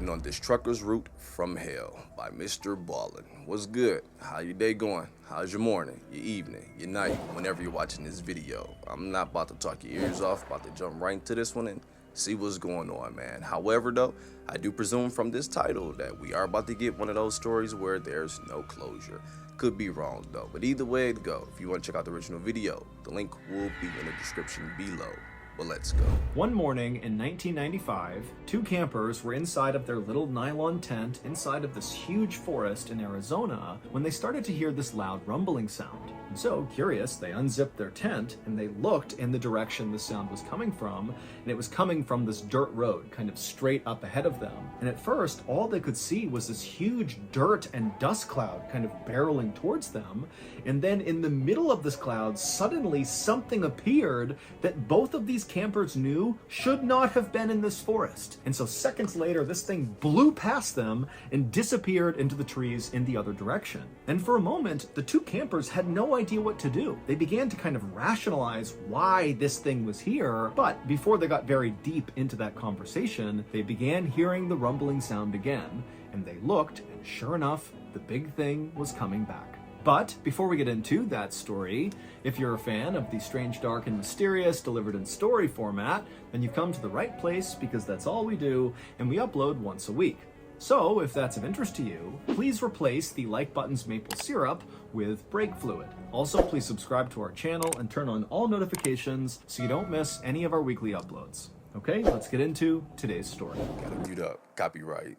riding on this trucker's route from hell by Mrballen. What's good? How your day going? How's your morning, your evening, your night, whenever you're watching this video? I'm not about to talk your ears off, about to jump right into this one and see what's going on, man. However, though, I do presume from this title that we are about to get one of those stories where there's no closure. Could be wrong, though, but either way it go, if you want to check out the original video, the link will be in the description below. But let's go. One morning in 1995, two campers were inside of their little nylon tent inside of this huge forest in Arizona when they started to hear this loud rumbling sound. And so, curious, they unzipped their tent and they looked in the direction the sound was coming from, and it was coming from this dirt road, kind of straight up ahead of them. And at first, all they could see was this huge dirt and dust cloud kind of barreling towards them. And then in the middle of this cloud, suddenly something appeared that both of these campers knew should not have been in this forest. And so seconds later, this thing blew past them and disappeared into the trees in the other direction. And for a moment, the two campers had no idea what to do. They began to kind of rationalize why this thing was here, but before they got very deep into that conversation, they began hearing the rumbling sound again, and they looked, and sure enough, the big thing was coming back. But before we get into that story, if you're a fan of the strange, dark, and mysterious delivered in story format, then you've come to the right place because that's all we do, and we upload once a week. So if that's of interest to you, please replace the like button's maple syrup with brake fluid. Also, please subscribe to our channel and turn on all notifications so you don't miss any of our weekly uploads. Okay, let's get into today's story. Gotta mute up. Copyright.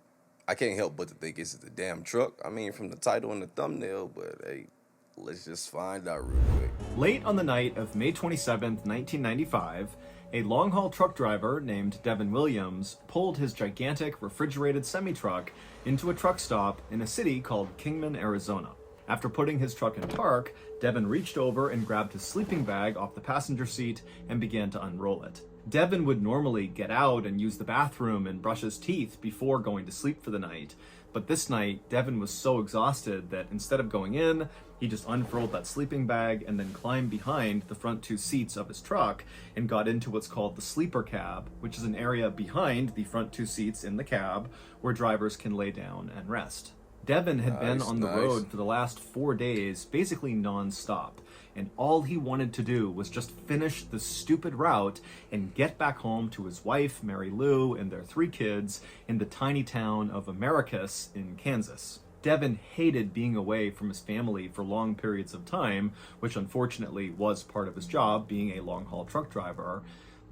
I can't help but to think it's the damn truck. I mean, from the title and the thumbnail, but hey, let's just find out real quick. Late on the night of May 27th, 1995, a long-haul truck driver named Devin Williams pulled his gigantic refrigerated semi-truck into a truck stop in a city called Kingman, Arizona. After putting his truck in park, Devin reached over and grabbed his sleeping bag off the passenger seat and began to unroll it. Devin would normally get out and use the bathroom and brush his teeth before going to sleep for the night. But this night, Devin was so exhausted that instead of going in, he just unfurled that sleeping bag and then climbed behind the front two seats of his truck and got into what's called the sleeper cab, which is an area behind the front two seats in the cab where drivers can lay down and rest. Devin had been on the road for the last 4 days, basically non-stop, and all he wanted to do was just finish the stupid route and get back home to his wife, Mary Lou, and their 3 kids in the tiny town of Americus in Kansas. Devin hated being away from his family for long periods of time, which unfortunately was part of his job, being a long-haul truck driver.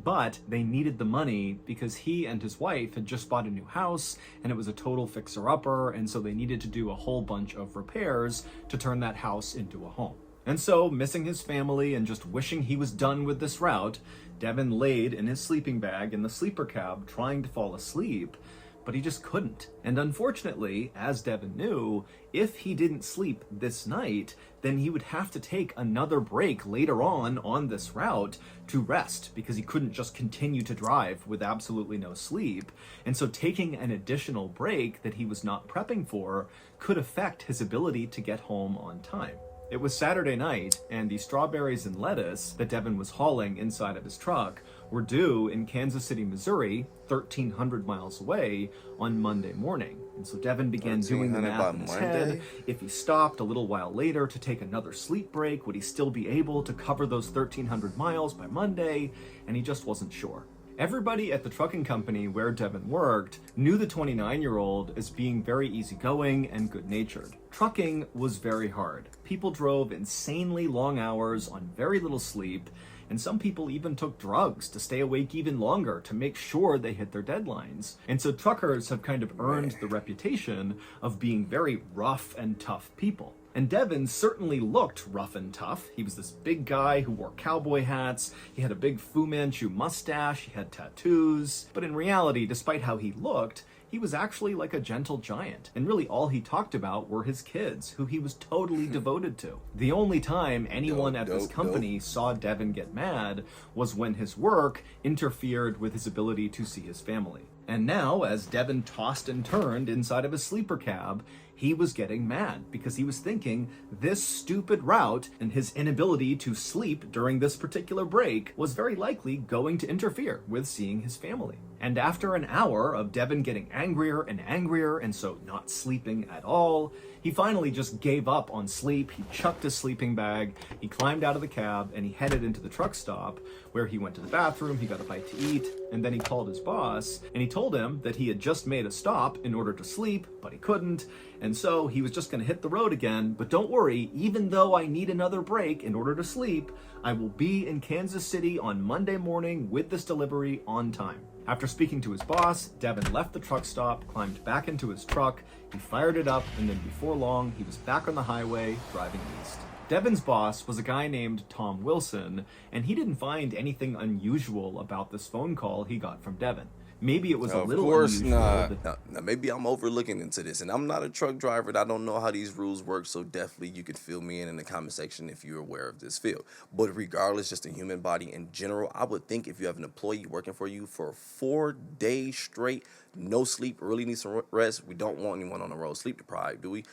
But they needed the money because he and his wife had just bought a new house and it was a total fixer-upper, and so they needed to do a whole bunch of repairs to turn that house into a home. And so, missing his family and just wishing he was done with this route, Devin laid in his sleeping bag in the sleeper cab trying to fall asleep, but he just couldn't. And unfortunately, as Devin knew, if he didn't sleep this night, then he would have to take another break later on this route to rest, because he couldn't just continue to drive with absolutely no sleep. And so taking an additional break that he was not prepping for could affect his ability to get home on time. It was Saturday night, and the strawberries and lettuce that Devin was hauling inside of his truck were due in Kansas City, Missouri, 1,300 miles away, on Monday morning. And so Devin began doing the math in his head. If he stopped a little while later to take another sleep break, would he still be able to cover those 1,300 miles by Monday? And he just wasn't sure. Everybody at the trucking company where Devin worked knew the 29-year-old as being very easygoing and good-natured. Trucking was very hard. People drove insanely long hours on very little sleep, and some people even took drugs to stay awake even longer to make sure they hit their deadlines. And so truckers have kind of earned the reputation of being very rough and tough people. And Devin certainly looked rough and tough. He was this big guy who wore cowboy hats, he had a big Fu Manchu mustache, he had tattoos. But in reality, despite how he looked, he was actually like a gentle giant. And really all he talked about were his kids, who he was totally devoted to. The only time anyone at this company saw Devin get mad was when his work interfered with his ability to see his family. And now, as Devin tossed and turned inside of his sleeper cab, he was getting mad because he was thinking this stupid route and his inability to sleep during this particular break was very likely going to interfere with seeing his family. And after an hour of Devin getting angrier and so not sleeping at all, he finally just gave up on sleep. He chucked his sleeping bag, he climbed out of the cab, and he headed into the truck stop where he went to the bathroom, he got a bite to eat, and then he called his boss and he told him that he had just made a stop in order to sleep, but he couldn't, and so he was just going to hit the road again. But don't worry, even though I need another break in order to sleep, I will be in Kansas City on Monday morning with this delivery on time. After speaking to his boss, Devin left the truck stop, climbed back into his truck, he fired it up, and then before long, he was back on the highway driving east. Devin's boss was a guy named Tom Wilson, and he didn't find anything unusual about this phone call he got from Devin. Maybe it was a little unusual. Now, maybe I'm overlooking into this, and I'm not a truck driver, and I don't know how these rules work, so definitely you could fill me in the comment section if you're aware of this field. But regardless, just the human body in general, I would think if you have an employee working for you for 4 days straight, no sleep, really need some rest, we don't want anyone on the road sleep deprived, do we?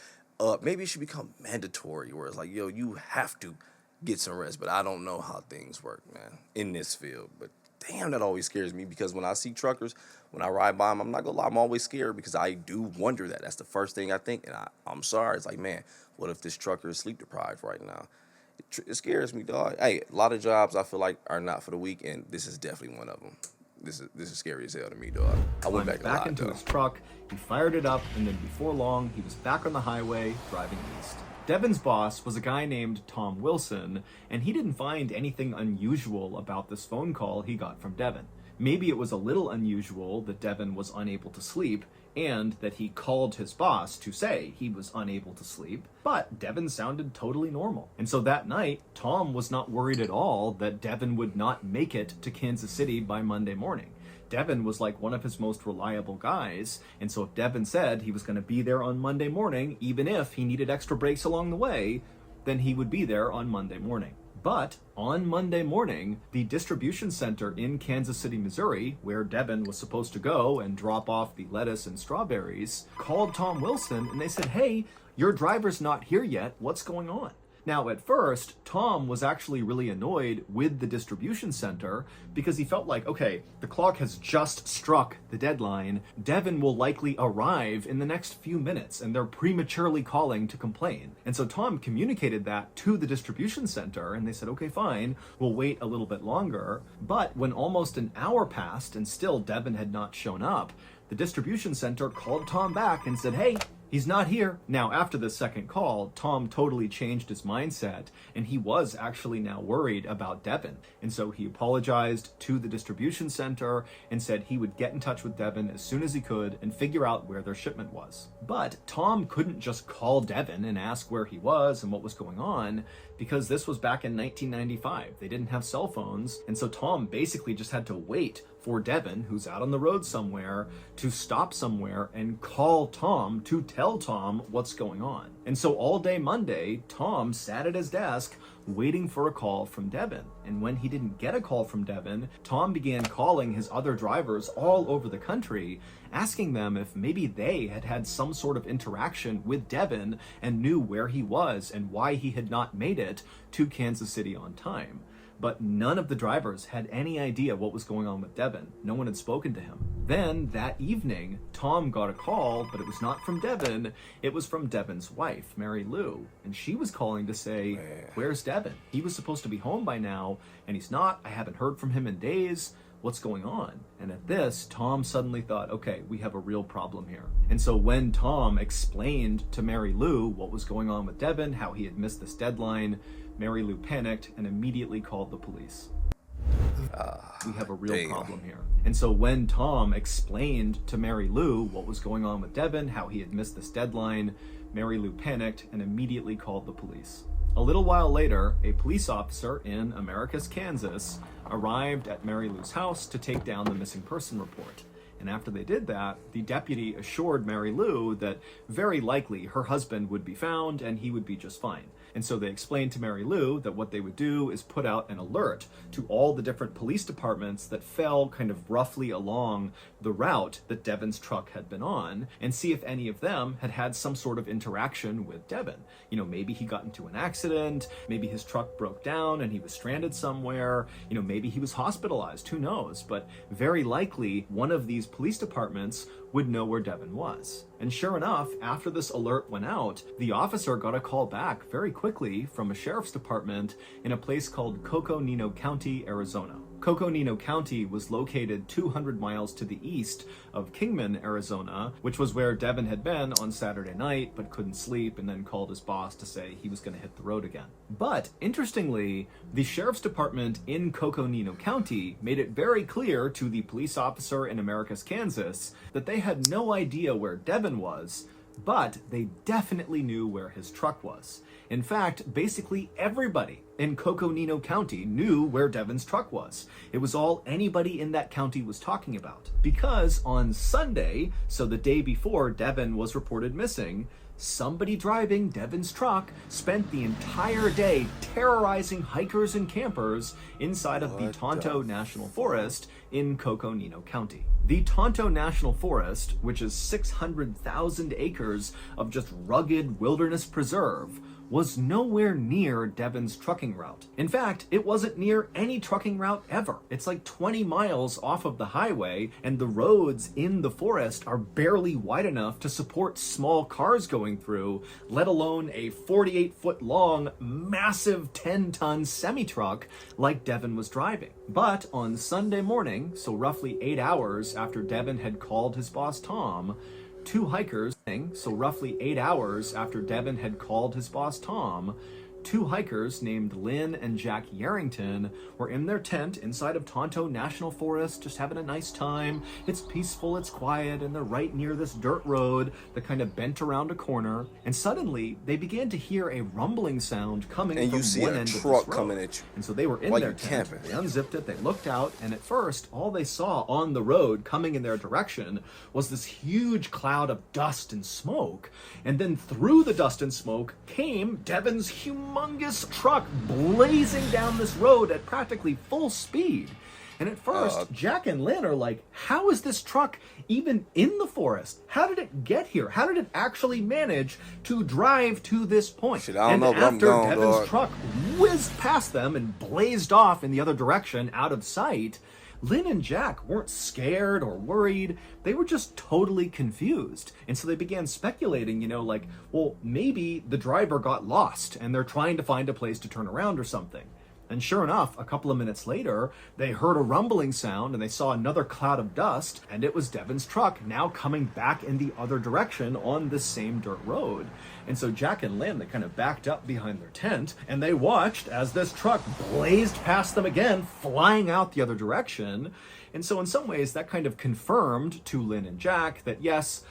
Maybe it should become mandatory, where it's like, yo, you have to get some rest, but I don't know how things work, man, in this field. But damn, that always scares me, because when I see truckers, when I ride by them, I'm not gonna lie, I'm always scared, because I do wonder that. That's the first thing I think, and I'm sorry. It's like, man, what if this trucker is sleep deprived right now? It scares me, dog. Hey, a lot of jobs I feel like are not for the weak, and this is definitely one of them. This is scary as hell to me, dog. I went back into his truck, he fired it up, and then before long, he was back on the highway driving east. Devin's boss was a guy named Tom Wilson, and he didn't find anything unusual about this phone call he got from Devin. Maybe it was a little unusual that Devin was unable to sleep, and that he called his boss to say he was unable to sleep, but Devin sounded totally normal. And so that night, Tom was not worried at all that Devin would not make it to Kansas City by Monday morning. Devin was like one of his most reliable guys, and so if Devin said he was going to be there on Monday morning, even if he needed extra breaks along the way, then he would be there on Monday morning. But on Monday morning, the distribution center in Kansas City, Missouri, where Devin was supposed to go and drop off the lettuce and strawberries, called Tom Wilson and they said, "Hey, your driver's not here yet. What's going on?" Now, at first, Tom was actually really annoyed with the distribution center because he felt like, okay, the clock has just struck the deadline. Devin will likely arrive in the next few minutes, and they're prematurely calling to complain. And so Tom communicated that to the distribution center, and they said, okay, fine, we'll wait a little bit longer. But when almost an hour passed and still Devin had not shown up, the distribution center called Tom back and said, hey, he's not here. Now, after the second call, Tom totally changed his mindset, and he was actually now worried about Devin. And so he apologized to the distribution center and said he would get in touch with Devin as soon as he could and figure out where their shipment was. But Tom couldn't just call Devin and ask where he was and what was going on, because this was back in 1995. They didn't have cell phones, and so Tom basically just had to wait for Devin, who's out on the road somewhere, to stop somewhere and call Tom to tell Tom what's going on. And so all day Monday, Tom sat at his desk waiting for a call from Devin. And when he didn't get a call from Devin, Tom began calling his other drivers all over the country, asking them if maybe they had had some sort of interaction with Devin and knew where he was and why he had not made it to Kansas City on time. But none of the drivers had any idea what was going on with Devin. No one had spoken to him. Then, that evening, Tom got a call, but it was not from Devin. It was from Devin's wife, Mary Lou. And she was calling to say, where's Devin? He was supposed to be home by now, and he's not. I haven't heard from him in days. What's going on? And at this, Tom suddenly thought, okay, we have a real problem here. And so when Tom explained to Mary Lou what was going on with Devin, how he had missed this deadline, Mary Lou panicked and immediately called the police. We have a real problem here. And so when Tom explained to Mary Lou what was going on with Devin, how he had missed this deadline, Mary Lou panicked and immediately called the police. A little while later, a police officer in Americus, Kansas, arrived at Mary Lou's house to take down the missing person report. And after they did that, the deputy assured Mary Lou that very likely her husband would be found and he would be just fine. And so they explained to Mary Lou that what they would do is put out an alert to all the different police departments that fell kind of roughly along the route that Devon's truck had been on, and see if any of them had had some sort of interaction with Devon. You know, maybe he got into an accident, maybe his truck broke down and he was stranded somewhere, you know, maybe he was hospitalized, who knows? But very likely one of these police departments would know where Devon was. And sure enough, after this alert went out, the officer got a call back very quickly from a sheriff's department in a place called Coconino County, Arizona. Coconino County was located 200 miles to the east of Kingman, Arizona, which was where Devon had been on Saturday night but couldn't sleep, and then called his boss to say he was going to hit the road again. But interestingly, the sheriff's department in Coconino County made it very clear to the police officer in Americus, Kansas, that they had no idea where Devon was, but they definitely knew where his truck was. In fact, basically everybody in Coconino County knew where Devon's truck was. It was all anybody in that county was talking about. Because on Sunday, so the day before Devon was reported missing, somebody driving Devon's truck spent the entire day terrorizing hikers and campers inside of the Tonto National Forest in Coconino County. The Tonto National Forest, which is 600,000 acres of just rugged wilderness preserve, was nowhere near Devon's trucking route. In fact, it wasn't near any trucking route ever. It's like 20 miles off of the highway, and the roads in the forest are barely wide enough to support small cars going through, let alone a 48-foot long, massive 10-ton semi-truck like Devon was driving. But on Sunday morning, so roughly 8 hours after Devon had called his boss Tom, two hikers named Lynn and Jack Yarrington were in their tent inside of Tonto National Forest, just having a nice time. It's peaceful, it's quiet, and they're right near this dirt road that kind of bent around a corner. And suddenly, they began to hear a rumbling sound coming from one end of this road. And you see a truck coming at you. And so they were in their tent. Camping. They unzipped it, they looked out, and at first, all they saw on the road coming in their direction was this huge cloud of dust and smoke. And then through the dust and smoke came Devon's humongous truck blazing down this road at practically full speed. And at first, Jack and Lynn are like, how is this truck even in the forest? How did it get here? How did it actually manage to drive to this point? Shit, I don't know, but I'm gone, Devon's truck whizzed past them and blazed off in the other direction out of sight, Lynn and Jack weren't scared or worried. They were just totally confused. And so they began speculating, like, well, maybe the driver got lost and they're trying to find a place to turn around or something. And sure enough, a couple of minutes later, they heard a rumbling sound and they saw another cloud of dust, and it was Devon's truck now coming back in the other direction on this same dirt road. And so Jack and Lynn, they kind of backed up behind their tent and they watched as this truck blazed past them again, flying out the other direction. And so in some ways that kind of confirmed to Lynn and Jack that yes,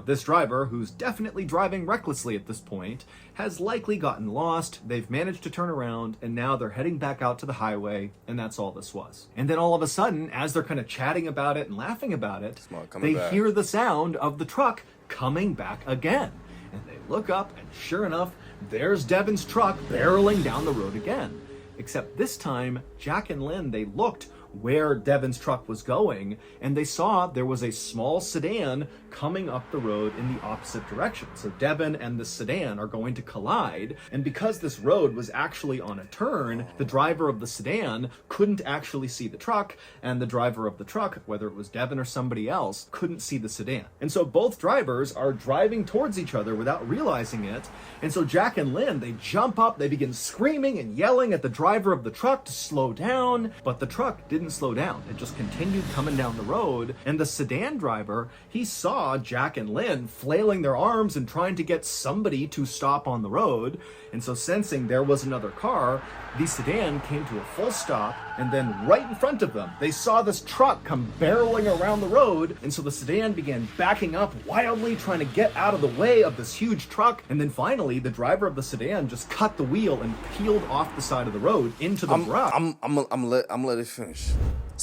this driver, who's definitely driving recklessly at this point, has likely gotten lost, they've managed to turn around, and now they're heading back out to the highway, and that's all this was. And then all of a sudden, as they're kind of chatting about it and laughing about it, they hear the sound of the truck coming back again. And they look up, and sure enough, there's Devon's truck barreling down the road again. Except this time, Jack and Lynn, they looked where Devon's truck was going, and they saw there was a small sedan coming up the road in the opposite direction. So Devon and the sedan are going to collide, and because this road was actually on a turn, the driver of the sedan couldn't actually see the truck, and the driver of the truck, whether it was Devon or somebody else, couldn't see the sedan. And so both drivers are driving towards each other without realizing it, and so Jack and Lynn, they jump up, they begin screaming and yelling at the driver of the truck to slow down, but the truck didn't slow down. It just continued coming down the road, and the sedan driver, he saw Jack and Lynn flailing their arms and trying to get somebody to stop on the road, and so sensing there was another car, the sedan came to a full stop, and then right in front of them, they saw this truck come barreling around the road, and so the sedan began backing up wildly, trying to get out of the way of this huge truck, and then finally, the driver of the sedan just cut the wheel and peeled off the side of the road into the brush. I'm gonna let it finish.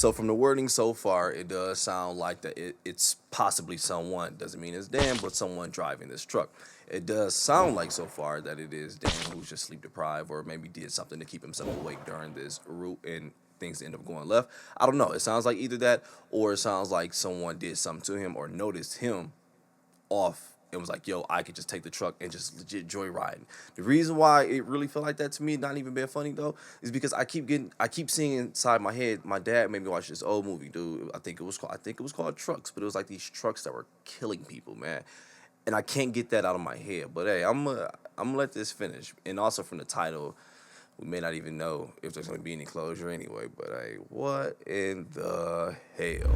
So from the wording so far, it does sound like that it's possibly someone. Doesn't mean it's Dan, but someone driving this truck. It does sound like so far that it is Dan who's just sleep deprived or maybe did something to keep himself awake during this route and things end up going left. I don't know. It sounds like either that or it sounds like someone did something to him or noticed him off and was like, yo, I could just take the truck and just legit joyriding. The reason why it really felt like that to me, not even being funny though, is because I keep seeing inside my head, my dad made me watch this old movie, dude. I think it was called Trucks, but it was like these trucks that were killing people, man. And I can't get that out of my head. But hey, I'm gonna let this finish. And also from the title, we may not even know if there's gonna be any closure anyway. But hey, what in the hell?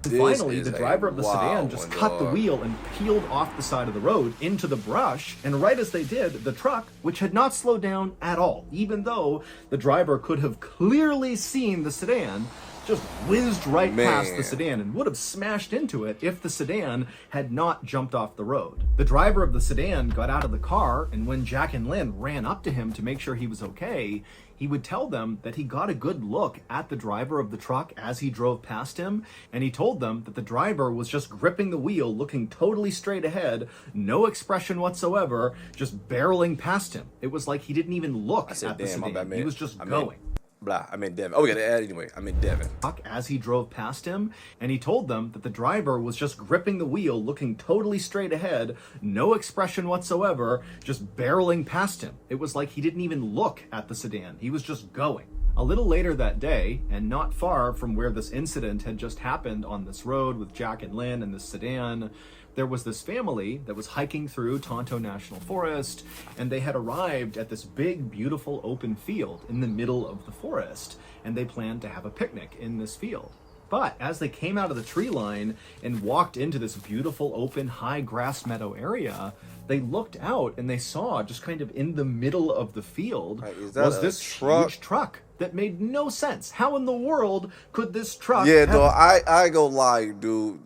Finally, the driver of the sedan just cut the wheel and peeled off the side of the road into the brush, and right as they did, the truck, which had not slowed down at all, even though the driver could have clearly seen the sedan, just whizzed right past the sedan and would have smashed into it if the sedan had not jumped off the road. The driver of the sedan got out of the car, and when Jack and Lynn ran up to him to make sure he was okay, he would tell them that he got a good look at the driver of the truck as he drove past him, and he told them that the driver was just gripping the wheel, looking totally straight ahead, no expression whatsoever, just barreling past him. It was like he didn't even look at the sedan. He was just going. I'm in Devon. Oh, we got to add anyway. I'm in Devon. As he drove past him, and he told them that the driver was just gripping the wheel, looking totally straight ahead, no expression whatsoever, just barreling past him. It was like he didn't even look at the sedan. He was just going. A little later that day, and not far from where this incident had just happened on this road with Jack and Lynn and the sedan, there was this family that was hiking through Tonto National Forest, and they had arrived at this big, beautiful open field in the middle of the forest, and they planned to have a picnic in this field. But as they came out of the tree line and walked into this beautiful, open, high grass meadow area, they looked out and they saw, just kind of in the middle of the field, was this huge truck that made no sense. How in the world could this truck I go lie, dude.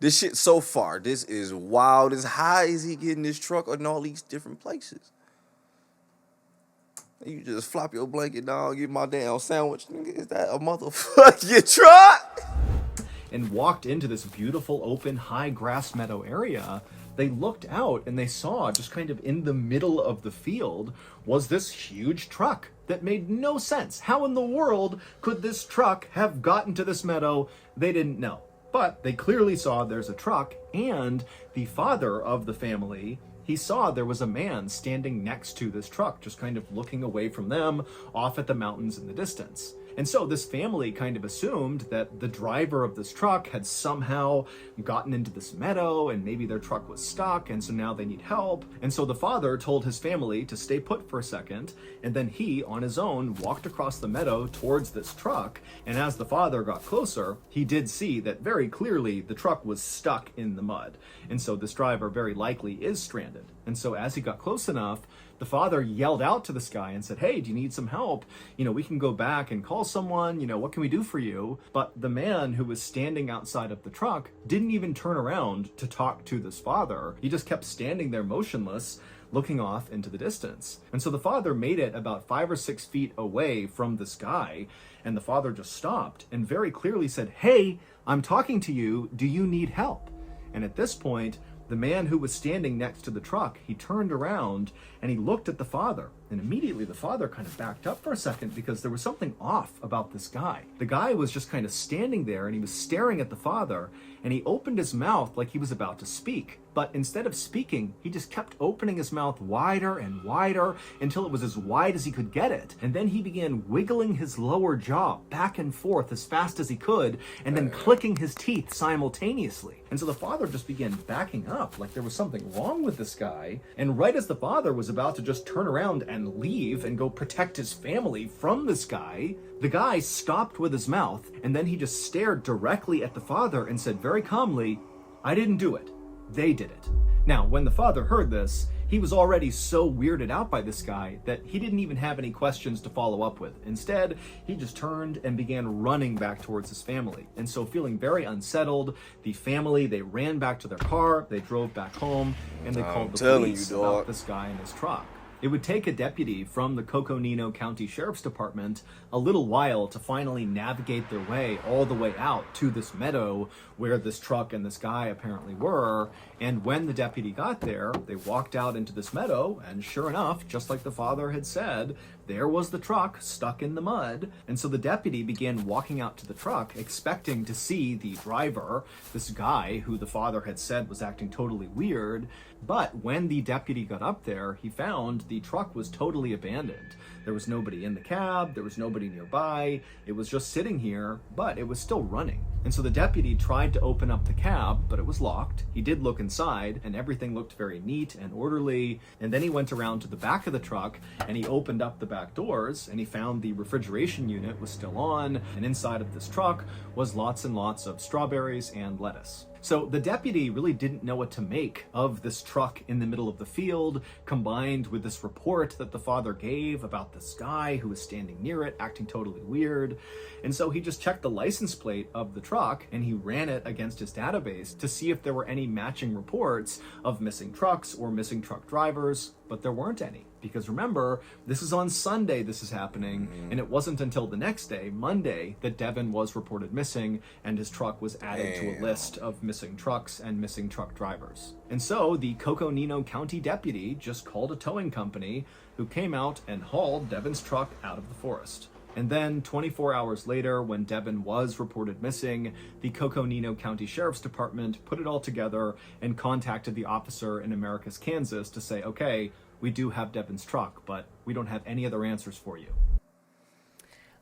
This shit so far, this is wild. As high as he getting this truck in all these different places. You just flop your blanket down, get my damn sandwich. Is that a motherfucking truck? And walked into this beautiful, open, high grass meadow area. They looked out and they saw, just kind of in the middle of the field, was this huge truck that made no sense. How in the world could this truck have gotten to this meadow? They didn't know. But they clearly saw there's a truck, and the father of the family, he saw there was a man standing next to this truck, just kind of looking away from them, off at the mountains in the distance. And so this family kind of assumed that the driver of this truck had somehow gotten into this meadow and maybe their truck was stuck, and so now they need help. And so the father told his family to stay put for a second, and then he, on his own, walked across the meadow towards this truck. And as the father got closer, he did see that very clearly the truck was stuck in the mud. And so this driver very likely is stranded. And so as he got close enough, the father yelled out to this guy and said, hey, do you need some help? We can go back and call someone. What can we do for you? But the man who was standing outside of the truck didn't even turn around to talk to this father. He just kept standing there motionless, looking off into the distance. And so the father made it about 5 or 6 feet away from this guy, and the father just stopped and very clearly said, hey, I'm talking to you. Do you need help? And at this point, the man who was standing next to the truck, he turned around and he looked at the father. And immediately the father kind of backed up for a second because there was something off about this guy. The guy was just kind of standing there and he was staring at the father, and he opened his mouth like he was about to speak. But instead of speaking, he just kept opening his mouth wider and wider until it was as wide as he could get it. And then he began wiggling his lower jaw back and forth as fast as he could, and then clicking his teeth simultaneously. And so the father just began backing up like there was something wrong with this guy. And right as the father was about to just turn around and leave and go protect his family from this guy, the guy stopped with his mouth, and then he just stared directly at the father and said very calmly, I didn't do it. They did it. Now, when the father heard this, he was already so weirded out by this guy that he didn't even have any questions to follow up with. Instead, he just turned and began running back towards his family. And so, feeling very unsettled, the family, they ran back to their car, they drove back home, and they called the police about this guy and his truck. It would take a deputy from the Coconino County Sheriff's Department a little while to finally navigate their way all the way out to this meadow where this truck and this guy apparently were. And when the deputy got there, they walked out into this meadow, and sure enough, just like the father had said, there was the truck stuck in the mud. And so the deputy began walking out to the truck, expecting to see the driver, this guy who the father had said was acting totally weird. But when the deputy got up there, he found the truck was totally abandoned. There was nobody in the cab, there was nobody nearby, it was just sitting here, but it was still running. And so the deputy tried to open up the cab, but it was locked. He did look inside, and everything looked very neat and orderly. And then he went around to the back of the truck, and he opened up the back doors, and he found the refrigeration unit was still on, and inside of this truck was lots and lots of strawberries and lettuce. So the deputy really didn't know what to make of this truck in the middle of the field, combined with this report that the father gave about this guy who was standing near it, acting totally weird. And so he just checked the license plate of the truck and he ran it against his database to see if there were any matching reports of missing trucks or missing truck drivers, but there weren't any. Because remember, this is on Sunday this is happening, and it wasn't until the next day, Monday, that Devin was reported missing and his truck was added to a list of missing trucks and missing truck drivers. And so the Coconino County deputy just called a towing company who came out and hauled Devin's truck out of the forest. And then 24 hours later, when Devin was reported missing, the Coconino County Sheriff's Department put it all together and contacted the officer in Americus, Kansas to say, okay, we do have Devin's truck, but we don't have any other answers for you.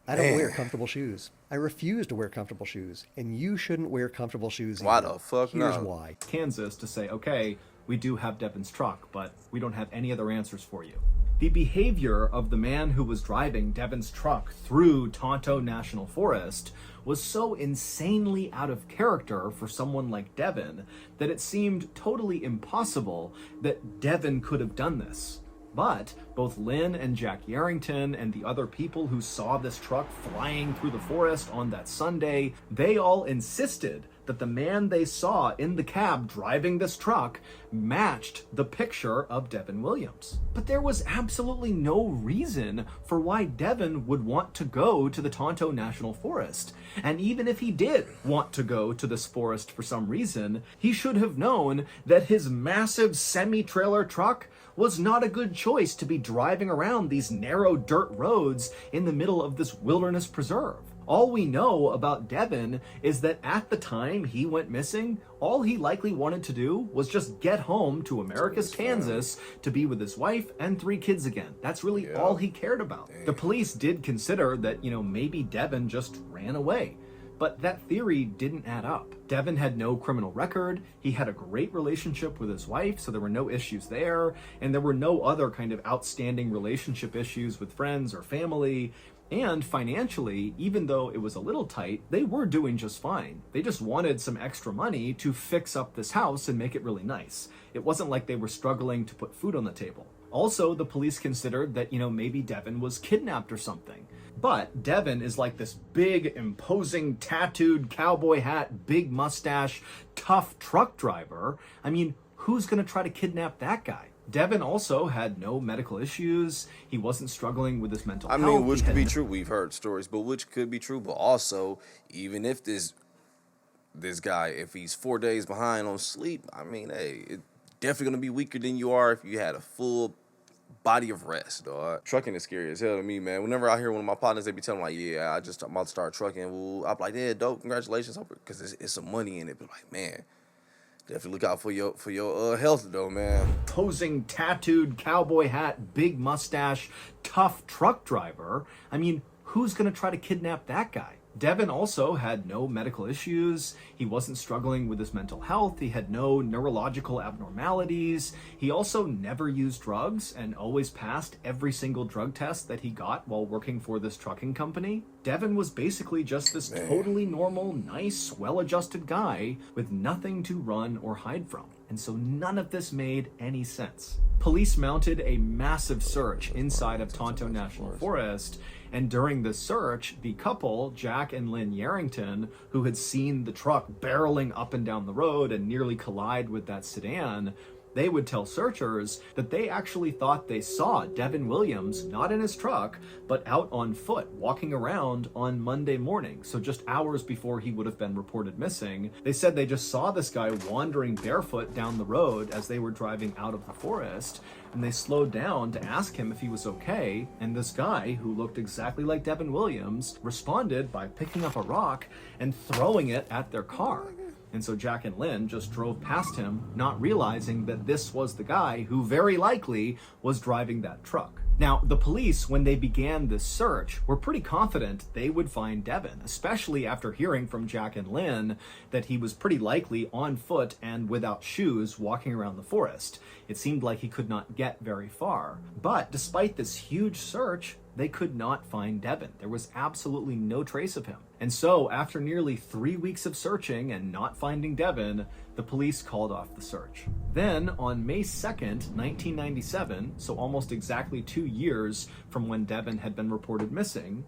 I don't wear comfortable shoes. I refuse to wear comfortable shoes, and you shouldn't wear comfortable shoes either. Why the fuck Here's not? why. Kansas to say, okay, we do have Devin's truck, but we don't have any other answers for you. The behavior of the man who was driving Devin's truck through Tonto National Forest was so insanely out of character for someone like Devin that it seemed totally impossible that Devin could have done this. But both Lynn and Jack Yarrington and the other people who saw this truck flying through the forest on that Sunday, they all insisted that the man they saw in the cab driving this truck matched the picture of Devin Williams. But there was absolutely no reason for why Devin would want to go to the Tonto National Forest. And even if he did want to go to this forest for some reason, he should have known that his massive semi-trailer truck was not a good choice to be driving around these narrow dirt roads in the middle of this wilderness preserve. All we know about Devin is that at the time he went missing, all he likely wanted to do was just get home to Americus, Kansas to be with his wife and 3 kids again. That's really all he cared about. The police did consider that, maybe Devin just ran away. But that theory didn't add up. Devin had no criminal record, he had a great relationship with his wife, so there were no issues there, and there were no other kind of outstanding relationship issues with friends or family. And financially, even though it was a little tight, they were doing just fine. They just wanted some extra money to fix up this house and make it really nice. It wasn't like they were struggling to put food on the table. Also, the police considered that, maybe Devin was kidnapped or something. But Devin is like this big, imposing, tattooed cowboy hat, big mustache, tough truck driver. I mean, who's gonna try to kidnap that guy? Devin also had no medical issues. He wasn't struggling with his mental health. I mean, which could be true. We've heard stories, but which could be true. But also, even if this guy, if he's 4 days behind on sleep, I mean, hey, it's definitely gonna be weaker than you are if you had a full body of rest, dog. Trucking is scary as hell to me, man. Whenever I hear one of my partners, they be telling me, like, yeah, I'm about to start trucking. Well, I'm like, yeah, dope, congratulations, because it's some money in it. But like, man, definitely look out for your health, though, man. Posing, tattooed cowboy hat, big mustache, tough truck driver. I mean, who's gonna try to kidnap that guy? Devin also had no medical issues. He wasn't struggling with his mental health. He had no neurological abnormalities. He also never used drugs and always passed every single drug test that he got while working for this trucking company. Devin was basically just this totally normal, nice, well-adjusted guy with nothing to run or hide from. And so none of this made any sense. Police mounted a massive search inside of Tonto National Forest, and during this search, the couple, Jack and Lynn Yarrington, who had seen the truck barreling up and down the road and nearly collide with that sedan, They would tell searchers that they actually thought they saw Devin Williams not in his truck, but out on foot, walking around on Monday morning, so just hours before he would have been reported missing. They said they just saw this guy wandering barefoot down the road as they were driving out of the forest, and they slowed down to ask him if he was okay, and this guy, who looked exactly like Devin Williams, responded by picking up a rock and throwing it at their car. And so Jack and Lynn just drove past him, not realizing that this was the guy who very likely was driving that truck. Now, the police, when they began this search, were pretty confident they would find Devin, especially after hearing from Jack and Lynn that he was pretty likely on foot and without shoes walking around the forest. It seemed like he could not get very far. But despite this huge search, they could not find Devin. There was absolutely no trace of him. And so, after nearly 3 weeks of searching and not finding Devin, the police called off the search. Then, on May 2nd, 1997, so almost exactly 2 years from when Devin had been reported missing,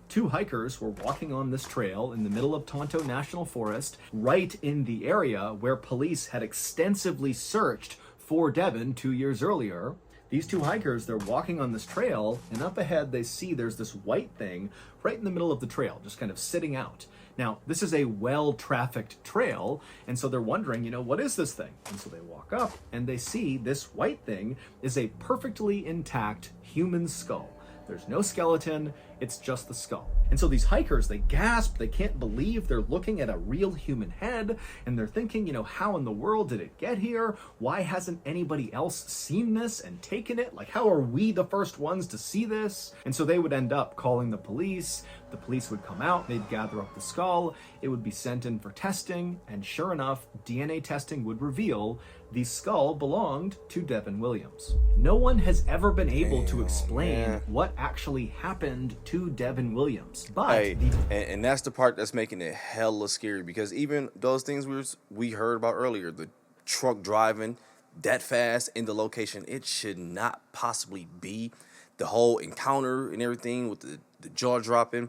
2 hikers were walking on this trail in the middle of Tonto National Forest, right in the area where police had extensively searched for Devin 2 years earlier. These 2 hikers, they're walking on this trail, and up ahead they see there's this white thing right in the middle of the trail, just kind of sitting out. Now, this is a well-trafficked trail, and so they're wondering, what is this thing? And so they walk up, and they see this white thing is a perfectly intact human skull. There's no skeleton, it's just the skull. And so these hikers, they gasp, they can't believe they're looking at a real human head, and they're thinking, how in the world did it get here? Why hasn't anybody else seen this and taken it? Like, how are we the first ones to see this? And so they would end up calling the police. The police would come out, they'd gather up the skull, it would be sent in for testing, and sure enough, DNA testing would reveal the skull belonged to Devin Williams. No one has ever been able to explain what actually happened to Devin Williams. But and that's the part that's making it hella scary, because even those things we heard about earlier, the truck driving that fast in the location, it should not possibly be. The whole encounter and everything with the jaw dropping,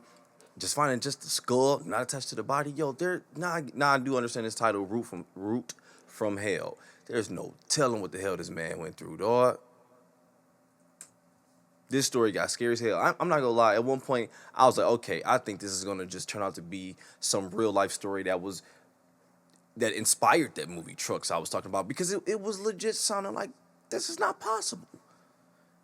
just finding just the skull, not attached to the body. Yo, now I do understand this title, Root from Hell. There's no telling what the hell this man went through, dog. This story got scary as hell. I'm not gonna lie. At one point, I was like, okay, I think this is gonna just turn out to be some real life story that inspired that movie Trucks I was talking about, because it was legit sounding like this is not possible.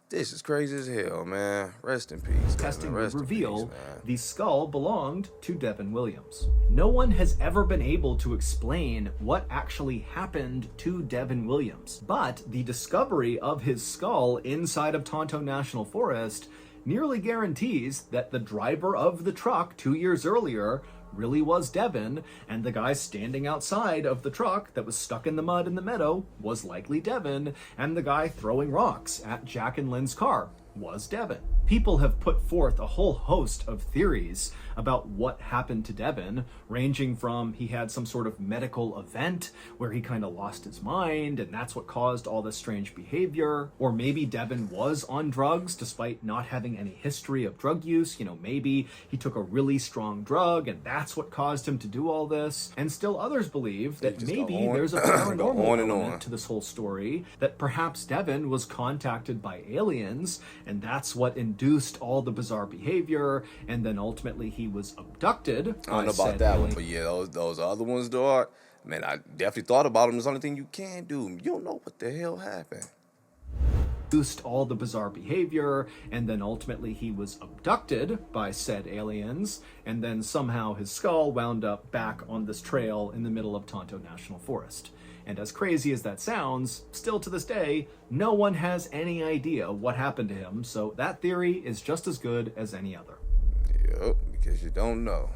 This is crazy as hell, man. Rest in peace. Testing would reveal the skull belonged to Devin Williams. No one has ever been able to explain what actually happened to Devin Williams, but the discovery of his skull inside of Tonto National Forest nearly guarantees that the driver of the truck 2 years earlier really was Devin, and the guy standing outside of the truck that was stuck in the mud in the meadow was likely Devin, and the guy throwing rocks at Jack and Lynn's car was Devin. People have put forth a whole host of theories about what happened to Devin, ranging from he had some sort of medical event where he kind of lost his mind and that's what caused all this strange behavior, or maybe Devin was on drugs despite not having any history of drug use. Maybe he took a really strong drug and that's what caused him to do all this. And still others believe that maybe there's a paranormal element to this whole story, that perhaps Devin was contacted by aliens and that's what induced all the bizarre behavior, and then ultimately he was abducted. I don't know about that one, but yeah, those other ones, dog. Man, I definitely thought about them. There's the only thing you can do. You don't know what the hell happened. Induced all the bizarre behavior, and then ultimately he was abducted by said aliens, and then somehow his skull wound up back on this trail in the middle of Tonto National Forest. And as crazy as that sounds, still to this day, no one has any idea what happened to him, so that theory is just as good as any other. Yep, because you don't know.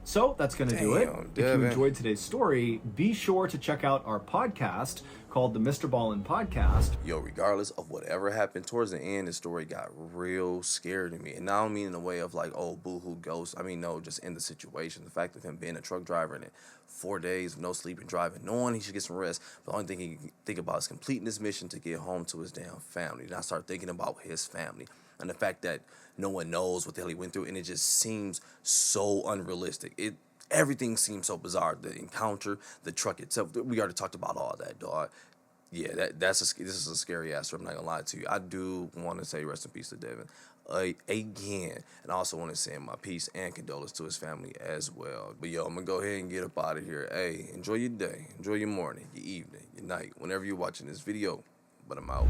So that's going to do it. If you enjoyed today's story, be sure to check out our podcast called the Mrballen Podcast. Yo, regardless of whatever happened, towards the end, the story got real scary to me. And I don't mean in a way of like, oh, boo-hoo, ghost. I mean, no, just in the situation. The fact of him being a truck driver and 4 days of no sleep and driving, knowing he should get some rest. But the only thing he can think about is completing his mission to get home to his damn family. And I start thinking about his family and the fact that no one knows what the hell he went through. And it just seems so unrealistic. It Everything seemed so bizarre. The encounter, the truck itself. We already talked about all that, dog. Yeah, this is a scary ass story. I'm not gonna lie to you. I do want to say rest in peace to Devin again, and I also want to send my peace and condolence to his family as well. But yo, I'm gonna go ahead and get up out of here. Hey, enjoy your day, enjoy your morning, your evening, your night, whenever you're watching this video. But I'm out.